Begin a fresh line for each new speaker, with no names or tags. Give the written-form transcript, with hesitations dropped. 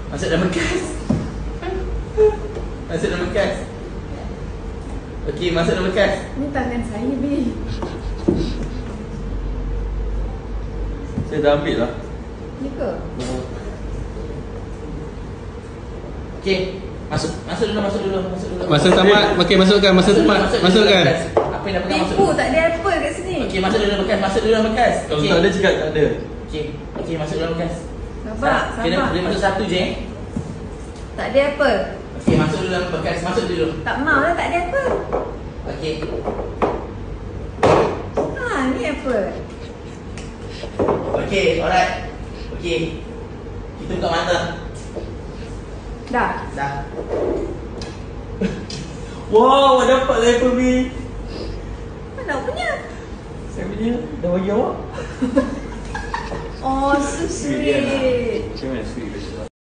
Masuk dalam bekas. Masuk dalam bekas. Okey, masuk dalam bekas.
Ni tangan saya, Bi.
Saya dah ambil lah.
Ni ke?
Okey, masuk dulu.
Masa tamat, okey masukkan, masa tamat, masukkan.
Apa yang dah pegang masuk.
Tipu, tak ada apple kat sini.
Okey, masuk dulu dalam bekas.
Kalau
Okey.
tak ada cakap tak ada.
Okey, masuk dalam bekas.
Sabar.
Boleh masuk satu je.
Tak ada apple.
Okey, masuk dulu dalam bekas. Masuk dulu.
Tak mau lah, tak ada apple.
Okey.
Ni apple.
Okey, alright. Okey. Kita buka mata.
Dah.
Wow, dapat lah apple B.
Mana punya?
Saya punya dah bagi awak.
Oh, so sweet.
Macam mana sweet?